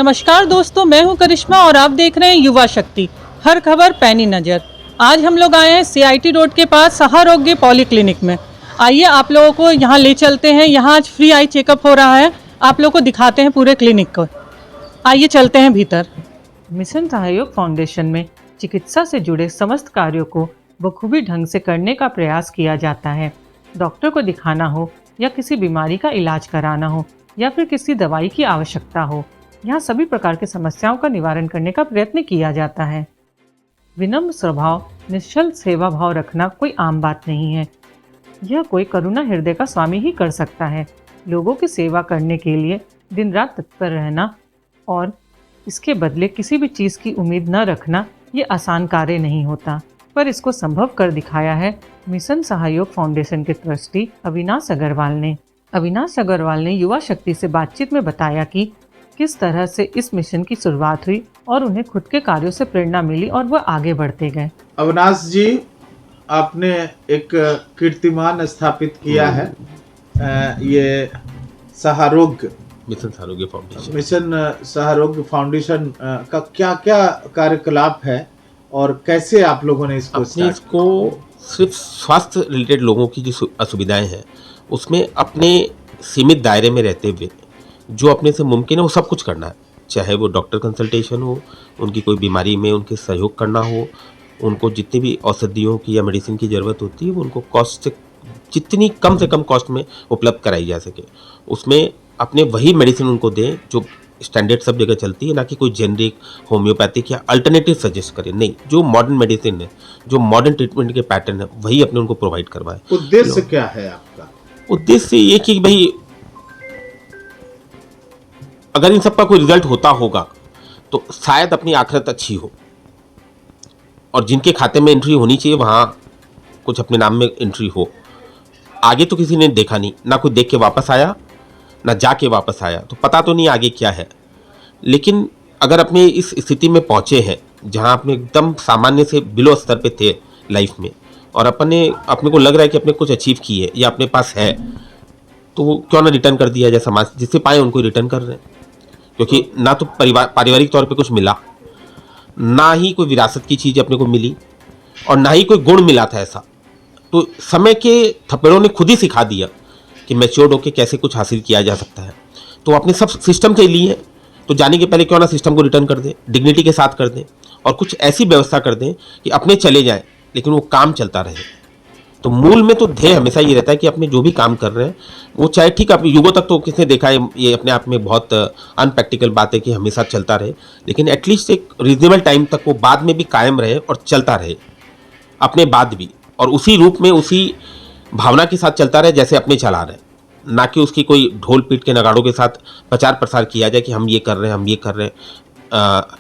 नमस्कार दोस्तों, मैं हूं करिश्मा और आप देख रहे हैं युवा शक्ति। हर खबर पैनी नज़र। आज हम लोग आए हैं सीआईटी रोड के पास सहारोग्य पॉलीक्लिनिक में। आइए आप लोगों को यहां ले चलते हैं। यहां आज फ्री आई चेकअप हो रहा है। आप लोगों को दिखाते हैं पूरे क्लिनिक को। आइए चलते हैं भीतर। मिशन सहयोग फाउंडेशन में चिकित्सा से जुड़े समस्त कार्यों को बखूबी ढंग से करने का प्रयास किया जाता है। डॉक्टर को दिखाना हो या किसी बीमारी का इलाज कराना हो या फिर किसी दवाई की आवश्यकता हो, यहाँ सभी प्रकार की समस्याओं का निवारण करने का प्रयत्न किया जाता है। विनम्र स्वभाव, निश्चल सेवा भाव रखना कोई आम बात नहीं है। यह कोई करुणा हृदय का स्वामी ही कर सकता है। लोगों की सेवा करने के लिए दिन रात तत्पर रहना और इसके बदले किसी भी चीज़ की उम्मीद न रखना, ये आसान कार्य नहीं होता, पर इसको संभव कर दिखाया है मिशन सहयोग फाउंडेशन के ट्रस्टी अविनाश अग्रवाल ने। अविनाश अग्रवाल ने युवा शक्ति से बातचीत में बताया कि किस तरह से इस मिशन की शुरुआत हुई और उन्हें खुद के कार्यों से प्रेरणा मिली और वह आगे बढ़ते गए। अविनाश जी, आपने एक कीर्तिमान स्थापित किया है। ये सहारोग्य मिशन सहारोग्य फाउंडेशन का क्या क्या कार्यकलाप है और कैसे आप लोगों ने इसको सिर्फ स्वास्थ्य रिलेटेड लोगों की जो असुविधाएं हैं उसमें अपने सीमित दायरे में रहते हुए जो अपने से मुमकिन है वो सब कुछ करना है। चाहे वो डॉक्टर कंसल्टेशन हो, उनकी कोई बीमारी में उनके सहयोग करना हो, उनको जितनी भी औषधियों की या मेडिसिन की ज़रूरत होती है वो उनको कॉस्ट से जितनी कम से कम कॉस्ट में उपलब्ध कराई जा सके, उसमें अपने वही मेडिसिन उनको दें जो स्टैंडर्ड सब जगह चलती है, ना कि कोई जेनरिक होम्योपैथिक या अल्टरनेटिव सजेस्ट करें। नहीं, जो मॉडर्न मेडिसिन है, जो मॉडर्न ट्रीटमेंट के पैटर्न है, वही अपने उनको प्रोवाइड करवाएं। उद्देश्य क्या है आपका? उद्देश्य ये कि भाई अगर इन सब का कोई रिजल्ट होता होगा तो शायद अपनी आखिरत अच्छी हो, और जिनके खाते में एंट्री होनी चाहिए वहाँ कुछ अपने नाम में एंट्री हो। आगे तो किसी ने देखा नहीं, ना कोई देख के वापस आया ना जाके वापस आया, तो पता तो नहीं आगे क्या है। लेकिन अगर अपने इस स्थिति में पहुँचे हैं जहाँ अपने एकदम सामान्य से बिलो स्तर पे थे लाइफ में, और अपने को लग रहा है कि अपने कुछ अचीव किए या अपने पास है, तो वो क्यों ना रिटर्न कर दिया जाए समाज। जिससे पाए उनको रिटर्न कर रहे हैं, क्योंकि ना तो पारिवारिक तौर पे कुछ मिला, ना ही कोई विरासत की चीज़ अपने को मिली, और ना ही कोई गुण मिला था ऐसा। तो समय के थपेड़ों ने खुद ही सिखा दिया कि मैच्योर्ड होकर कैसे कुछ हासिल किया जा सकता है। तो अपने सब सिस्टम के लिए, तो जाने के पहले क्यों ना सिस्टम को रिटर्न कर दें, डिग्निटी के साथ कर दें, और कुछ ऐसी व्यवस्था कर दें कि अपने चले जाएं लेकिन वो काम चलता रहे। तो मूल में तो ध्येय हमेशा ये रहता है कि अपने जो भी काम कर रहे हैं वो, चाहे ठीक अपने युगों तक तो किसने देखा है, ये अपने आप में बहुत अनप्रैक्टिकल बात है कि हमेशा चलता रहे, लेकिन एटलीस्ट एक रीजनेबल टाइम तक वो बाद में भी कायम रहे और चलता रहे अपने बाद भी, और उसी रूप में उसी भावना के साथ चलता रहे जैसे अपने चला रहे, ना कि उसकी कोई ढोल पीट के नगाड़ों के साथ प्रचार प्रसार किया जाए कि हम ये कर रहे हैं, हम ये कर रहे हैं,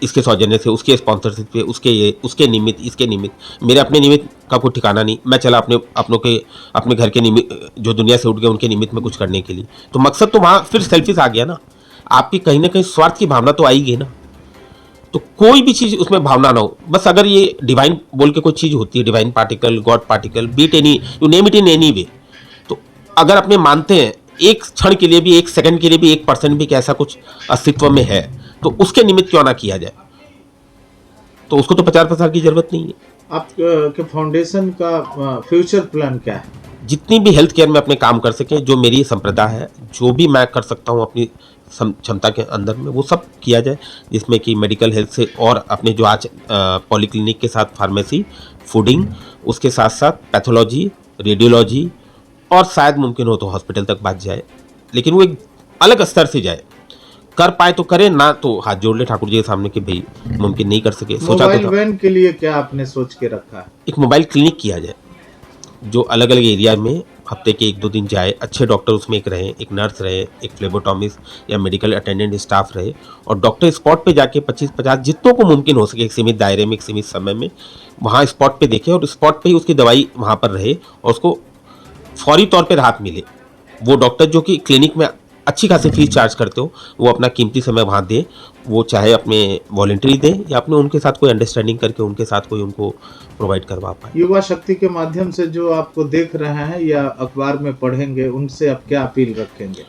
इसके सौजन्य से, उसके स्पॉन्सरशिप पे, उसके निमित्त, इसके निमित्त। मेरे अपने निमित्त का कोई ठिकाना नहीं, मैं चला अपने घर के निमित्त, जो दुनिया से उठ गए उनके निमित्त में कुछ करने के लिए। तो मकसद तो वहाँ फिर सेल्फिश आ गया ना, आपकी कहीं ना कहीं स्वार्थ की भावना तो आएगी ना। तो कोई भी चीज़ उसमें भावना ना हो, बस अगर ये डिवाइन बोल के कोई चीज़ होती है, divine particle, god particle, be it any, you name it in any way, तो अगर अपने मानते हैं एक क्षण के लिए भी, एक सेकंड के लिए भी, 1% भी कि ऐसा कुछ अस्तित्व में है, तो उसके निमित्त क्यों ना किया जाए। तो उसको तो प्रचार प्रसार की जरूरत नहीं है। आपके फाउंडेशन का फ्यूचर प्लान क्या है? जितनी भी हेल्थ केयर में अपने काम कर सके, जो मेरी संप्रदा है, जो भी मैं कर सकता हूँ अपनी क्षमता के अंदर में, वो सब किया जाए, जिसमें कि मेडिकल हेल्थ से, और अपने जो आज पॉलीक्लिनिक के साथ फार्मेसी, फूडिंग, उसके साथ साथ पैथोलॉजी, रेडियोलॉजी, और शायद मुमकिन हो तो हॉस्पिटल तक बात जाए, लेकिन वो एक अलग स्तर से जाए। कर पाए तो करे, ना तो हाथ जोड़ ले ठाकुर जी के सामने कि भाई मुमकिन नहीं कर सके। सोचा मोबाइल वैन के लिए क्या आपने सोच के रखा है? एक मोबाइल क्लिनिक किया जाए, जो अलग अलग एरिया में हफ्ते के 1-2 दिन जाए, अच्छे डॉक्टर उसमें एक रहे, एक नर्स रहे, एक फ्लेबोटॉमिस्ट या मेडिकल अटेंडेंट स्टाफ रहे, और डॉक्टर स्पॉट पे जाके 25-50 जितनों को मुमकिन हो सके, एक सीमित दायरे में, एक सीमित समय में वहाँ स्पॉट पे देखे, और स्पॉट पे ही उसकी दवाई वहाँ पर रहे और उसको फौरी तौर पे राहत मिले। वो डॉक्टर जो कि क्लिनिक में अच्छी खासी फीस चार्ज करते हो, वो अपना कीमती समय वहाँ दें, वो चाहे अपने वॉलेंटरी दें या अपने उनके साथ कोई अंडरस्टैंडिंग करके उनके साथ कोई उनको प्रोवाइड करवा पाए। युवा शक्ति के माध्यम से जो आपको देख रहे हैं या अखबार में पढ़ेंगे, उनसे आप क्या अपील रखेंगे?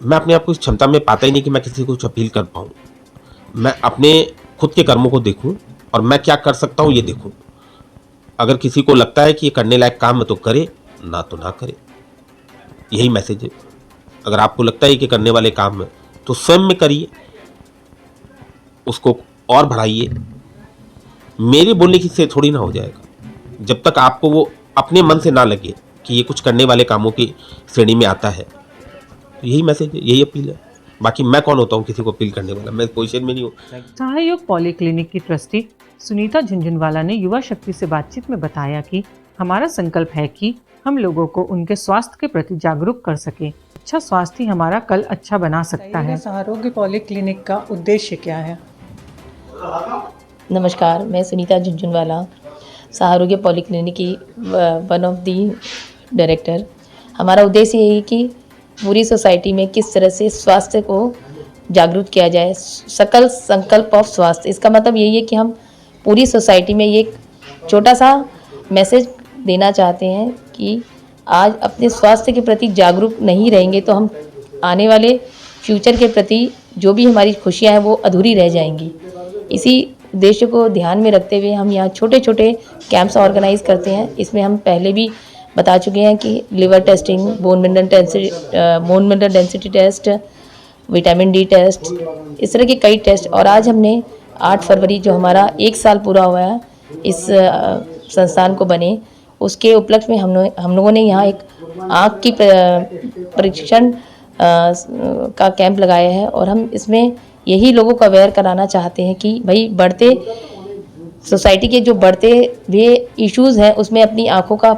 मैं अपने आप को इस क्षमता में पाता ही नहीं कि मैं किसी को कुछ अपील कर पाऊँ। मैं अपने खुद के कर्मों को देखूँ और मैं क्या कर सकता हूँ ये देखूँ। अगर किसी को लगता है कि ये करने लायक काम है तो करे, ना तो ना करे। यही मैसेज है। अगर आपको लगता है कि करने वाले काम है तो स्वयं में करिए, उसको और बढ़ाइए। मेरे बोलने की से थोड़ी ना हो जाएगा। जब तक आपको वो अपने मन से ना लगे कि ये कुछ करने वाले कामों की श्रेणी में आता है, तो यही मैसेज है, यही अपील है। बाकी मैं कौन होता हूँ किसी को अपील करने वाला? मैं पोजीशन में नहीं हूँ। सहायोग पॉलीक्लिनिक की ट्रस्टी सुनीता झुंझुनवाला ने युवा शक्ति से बातचीत में बताया कि हमारा संकल्प है कि हम लोगों को उनके स्वास्थ्य के प्रति जागरूक कर सके। अच्छा स्वास्थ्य ही हमारा कल अच्छा बना सकता है। सहारोग्य पॉलीक्लिनिक का उद्देश्य क्या है? नमस्कार, मैं सुनीता झुंझुनवाला, सहारोग्य पॉलीक्लिनिक की वन ऑफ दी डायरेक्टर। हमारा उद्देश्य यही है कि पूरी सोसाइटी में किस तरह से स्वास्थ्य को जागरूक किया जाए। सकल संकल्प ऑफ स्वास्थ्य, इसका मतलब यही है कि हम पूरी सोसाइटी में ये एक छोटा सा मैसेज देना चाहते हैं कि आज अपने स्वास्थ्य के प्रति जागरूक नहीं रहेंगे तो हम आने वाले फ्यूचर के प्रति जो भी हमारी खुशियाँ हैं वो अधूरी रह जाएंगी। इसी उद्देश्य को ध्यान में रखते हुए हम यहाँ छोटे छोटे कैंप्स ऑर्गेनाइज करते हैं। इसमें हम पहले भी बता चुके हैं कि liver testing, bone mineral density test, vitamin D test, इस तरह के कई टेस्ट। और आज हमने 8 फरवरी जो हमारा 1 साल पूरा हुआ है इस संस्थान को बने, उसके उपलक्ष्य में हम लोगों ने यहाँ एक आँख की परीक्षण का कैंप लगाया है। और हम इसमें यही लोगों को अवेयर कराना चाहते हैं कि भाई बढ़ते सोसाइटी के जो बढ़ते हुए इश्यूज़ हैं उसमें अपनी आँखों का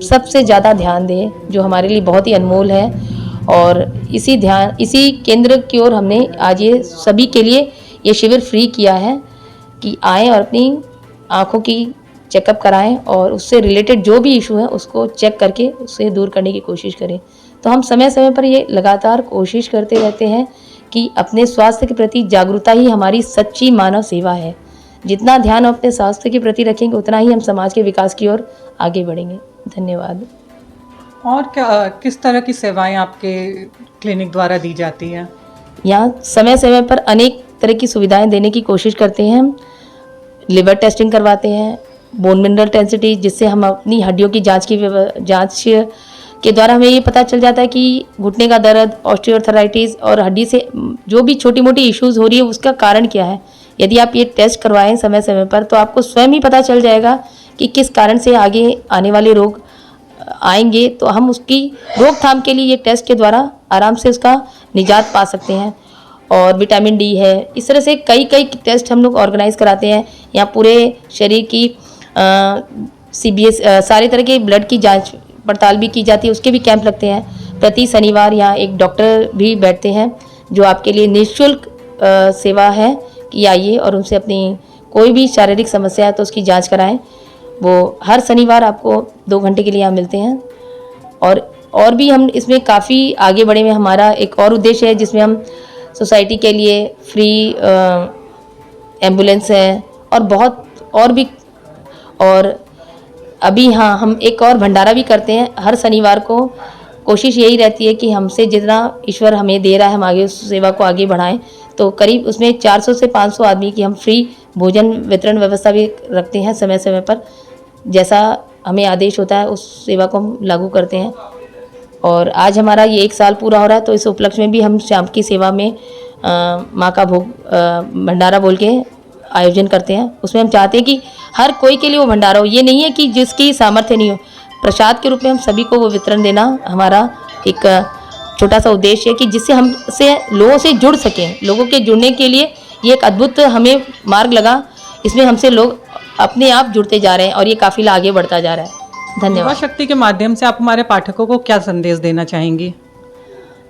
सबसे ज़्यादा ध्यान दें, जो हमारे लिए बहुत ही अनमोल है। और इसी केंद्र की ओर हमने आज ये सभी के लिए ये शिविर फ्री किया है कि आएँ और अपनी आँखों की चेकअप कराएं और उससे रिलेटेड जो भी इशू है उसको चेक करके उससे दूर करने की कोशिश करें। तो हम समय समय पर ये लगातार कोशिश करते रहते हैं कि अपने स्वास्थ्य के प्रति जागरूकता ही हमारी सच्ची मानव सेवा है। जितना ध्यान हम अपने स्वास्थ्य के प्रति रखेंगे उतना ही हम समाज के विकास की ओर आगे बढ़ेंगे। धन्यवाद। और क्या किस तरह की सेवाएं आपके क्लिनिक द्वारा दी जाती हैं? यहाँ समय समय पर अनेक तरह की सुविधाएं देने की कोशिश करते हैं। हम लिवर टेस्टिंग करवाते हैं, बोन मिनरल डेंसिटी, जिससे हम अपनी हड्डियों की जांच के द्वारा हमें ये पता चल जाता है कि घुटने का दर्द, ऑस्टियोआर्थराइटिस और हड्डी से जो भी छोटी मोटी इश्यूज़ हो रही है उसका कारण क्या है। यदि आप ये टेस्ट करवाएं समय समय पर तो आपको स्वयं ही पता चल जाएगा कि किस कारण से आगे आने वाले रोग आएंगे, तो हम उसकी रोकथाम के लिए ये टेस्ट के द्वारा आराम से उसका निजात पा सकते हैं। और विटामिन डी है, इस तरह से कई टेस्ट हम लोग ऑर्गेनाइज कराते हैं। यहाँ पूरे शरीर की CBS सारे तरह के ब्लड की जांच पड़ताल भी की जाती है, उसके भी कैंप लगते हैं। प्रति शनिवार यहाँ एक डॉक्टर भी बैठते हैं जो आपके लिए निःशुल्क सेवा है कि आइए और उनसे अपनी कोई भी शारीरिक समस्या है तो उसकी जांच कराएं। वो हर शनिवार आपको 2 घंटे के लिए यहाँ मिलते हैं। और भी हम इसमें काफ़ी आगे बढ़े हुए। हमारा एक और उद्देश्य है जिसमें हम सोसाइटी के लिए फ्री एम्बुलेंस है और बहुत और भी। और अभी हाँ, हम एक और भंडारा भी करते हैं हर शनिवार को। कोशिश यही रहती है कि हमसे जितना ईश्वर हमें दे रहा है हम आगे उस सेवा को आगे बढ़ाएं। तो करीब उसमें 400 से 500 आदमी की हम फ्री भोजन वितरण व्यवस्था भी रखते हैं। समय समय पर जैसा हमें आदेश होता है उस सेवा को हम लागू करते हैं। और आज हमारा ये 1 साल पूरा हो रहा है, तो इस उपलक्ष्य में भी हम शाम की सेवा में माँ का भोग भंडारा बोल के आयोजन करते हैं। उसमें हम चाहते हैं कि हर कोई के लिए वो भंडारा हो। ये नहीं है कि जिसकी सामर्थ्य नहीं हो, प्रसाद के रूप में हम सभी को वो वितरण देना हमारा एक छोटा सा उद्देश्य है कि जिससे हम से लोगों से जुड़ सकें। लोगों के जुड़ने के लिए ये एक अद्भुत हमें मार्ग लगा। इसमें हमसे लोग अपने आप जुड़ते जा रहे हैं और ये काफिला आगे बढ़ता जा रहा है। युवा धन्यवाद। शक्ति के माध्यम से आप हमारे पाठकों को क्या संदेश देना चाहेंगी?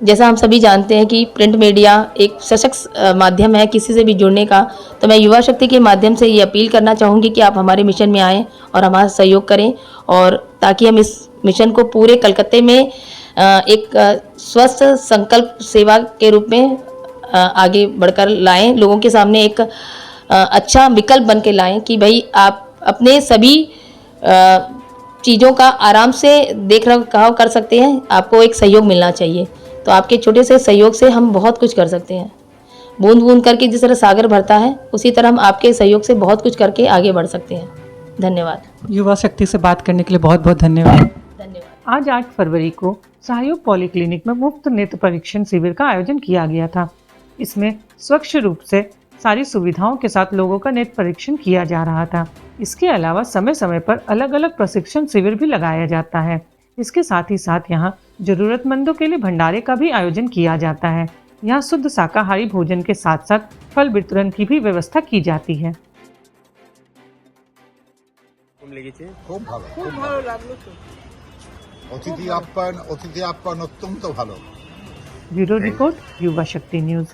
जैसा हम सभी जानते हैं कि प्रिंट मीडिया एक सशक्त माध्यम है किसी से भी जुड़ने का, तो मैं युवा शक्ति के माध्यम से ये अपील करना चाहूँगी कि आप हमारे मिशन में आएँ और हमारा सहयोग करें, और ताकि हम इस मिशन को पूरे कलकत्ते में एक स्वस्थ संकल्प सेवा के रूप में आगे बढ़कर लाएं। लोगों के सामने एक अच्छा विकल्प बन के लाएं कि भाई आप अपने सभी चीज़ों का आराम से देख रखाव कर सकते हैं, आपको एक सहयोग मिलना चाहिए। तो तो आपके छोटे से सहयोग से हम बहुत कुछ कर सकते हैं। बूंद बूंद करके जिस तरह सागर भरता है, उसी तरह हम आपके सहयोग से बहुत कुछ करके आगे बढ़ सकते हैं। धन्यवाद। युवा शक्ति से बात करने के लिए बहुत बहुत धन्यवाद। धन्यवाद। आज 8 फरवरी को सहयोग पॉलीक्लिनिक में मुफ्त नेत्र परीक्षण शिविर का आयोजन किया गया था। इसमें स्वच्छ रूप से सारी सुविधाओं के साथ लोगों का नेत्र परीक्षण किया जा रहा था। इसके अलावा समय समय पर अलग अलग प्रशिक्षण शिविर भी लगाया जाता है। इसके साथ ही साथ यहाँ जरूरतमंदों के लिए भंडारे का भी आयोजन किया जाता है। यहाँ शुद्ध शाकाहारी भोजन के साथ साथ फल वितरण की भी व्यवस्था की जाती है। খুব ভালো লাগলো তো। অতিথি আপ্যায়ন অত্যন্ত ভালো। ब्यूरो रिपोर्ट, युवा शक्ति न्यूज।